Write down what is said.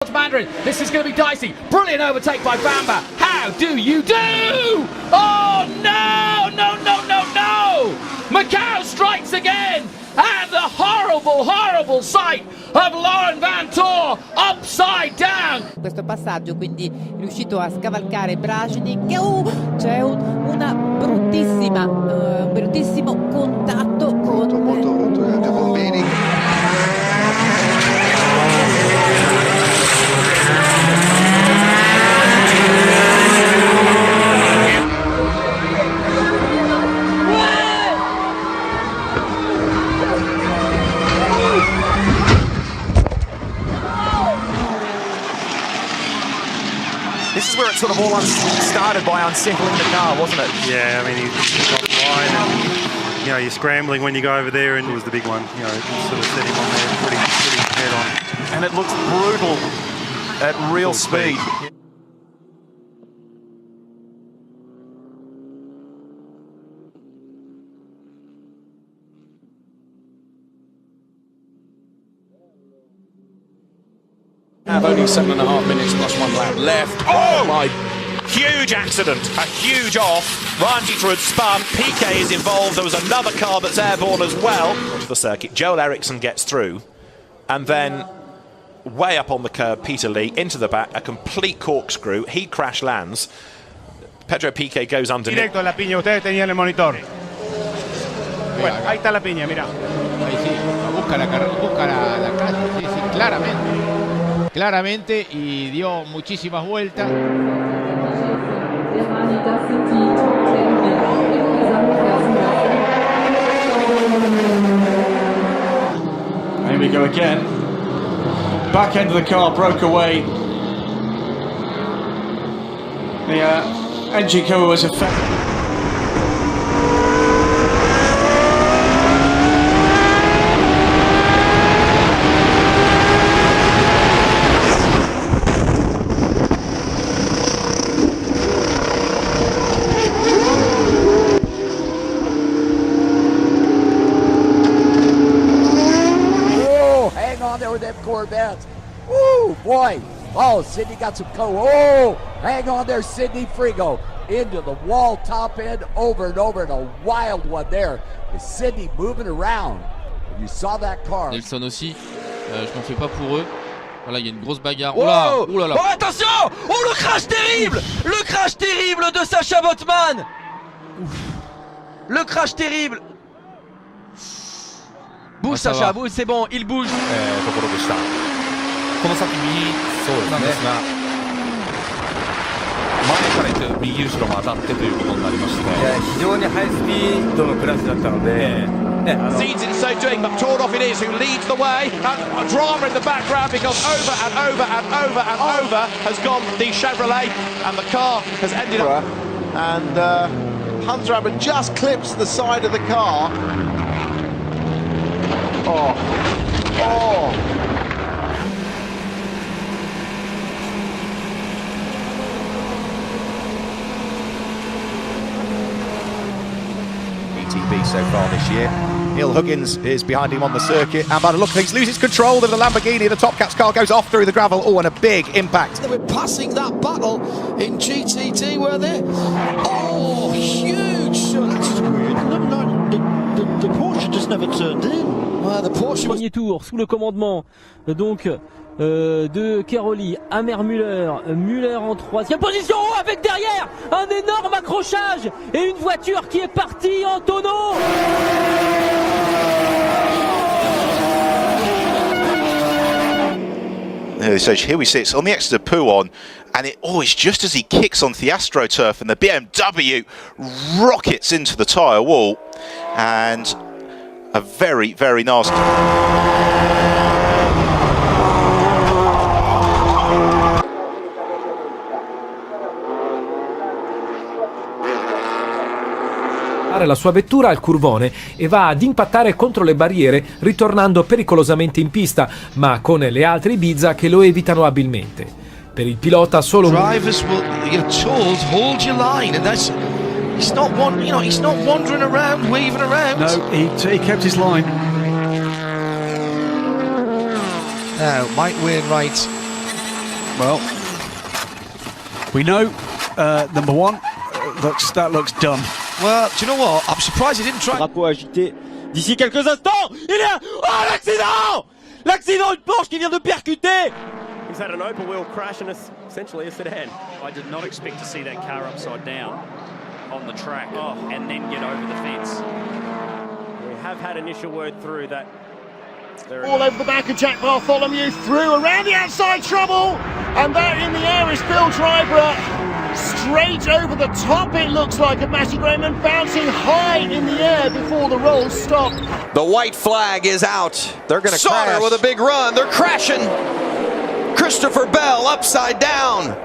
Mandarin, this is going to be dicey. Brilliant overtake by Bamba. How do you do? Oh no, no, no, no, no! Macau strikes again, and the horrible, horrible sight of Lauren Van Tor upside down. Questo passaggio, quindi è riuscito a scavalcare Brajnik. C'è un bruttissimo contatto con Bene. This is where it sort of all started by unsettling the car, wasn't it? Yeah, I mean, he's got wide and, you know, you're scrambling when you go over there, and it was the big one. You know, sort of set him on there pretty head on. And it looks brutal at real speed. Have only 7.5 minutes plus 1 lap left. Oh my! Huge accident, a huge off. Ryan Dieter had spun, Piquet is involved, there was another car that's airborne as well. Onto the circuit, Joel Eriksson gets through, and then way up on the curb, Peter Lee into the back, a complete corkscrew, he crash lands. Pedro Piquet goes underneath. Directo a la piña, ustedes tenían el monitor. Bueno, ahí está la piña, mira. Ahí sí, busca la calle, sí, sí, claramente, y dio muchísimas vueltas. Here we go again. Back end of the car broke away. The engine cover was affected. There with them Corvettes. Woo, boy. Oh, Sydney got some oh, hang on there, Sydney Frigo. Into the wall, top end, over and over, and a wild one there. Is Sydney moving around? You saw that car. Nelson aussi, je m'en fais pas pour eux. Voilà, il y a une grosse bagarre. Oh là, oh là là. Oh, attention! Oh, le crash terrible! Le crash terrible de Sacha Botman! Le crash terrible! Bouge Sacha, bouge, c'est bon, il bouge. ところでした。この先右なんですが、前から右後ろも当たってということになりまして、非常にハイスピードのクラスだったので、Seeds in so doing, but Tordoff it is who leads the way. And drama in the background because over and over and over and over has gone the Chevrolet, and the car has ended up. And Hunter Abbott just clips the side of the car. Oh. ETB so far this year. Neil Huggins is behind him on the circuit, and by the look of things loses control of the Lamborghini. The Top Cat's car goes off through the gravel. Oh, and a big impact. They were passing that battle in GTT, were they? Oh, huge! So that's weird. The Porsche just never turned in. The Porsche was... Premier tour sous le commandement donc de Keroli, Muller en 3e position avec derrière un énorme accrochage et une voiture qui est partie en tonneau. So here we see it's on the exit of Pouon, and it's just as he kicks onto the AstroTurf, and the BMW rockets into the tyre wall, and a very, very nasty. La sua vettura al curvone e va ad impattare contro le barriere, ritornando pericolosamente in pista, ma con le altre Ibiza che lo evitano abilmente. Per il pilota solo Drivers will, you're told, hold your line, and that's he's not wandering around, waving around. No, he kept his line. Now, Mike Wainwright Well, we know, number one, that looks done. Well, do you know what? I'm surprised he didn't try. Drapeau agité d'ici quelques instants. Il est là. Oh, l'accident! L'accident, une Porsche qui vient de percuter. He's had an open wheel crash and essentially a sedan. I did not expect to see that car upside down on the track and then get over the fence. We have had initial word through that. All over the back of Jack Bartholomew, through around the outside, trouble, and that in the air is Bill Driver. Straight over the top, it looks like, of Matty Grayman, bouncing high in the air before the roll stopped. The white flag is out. They're going to crash. Sauter with a big run. They're crashing. Christopher Bell upside down.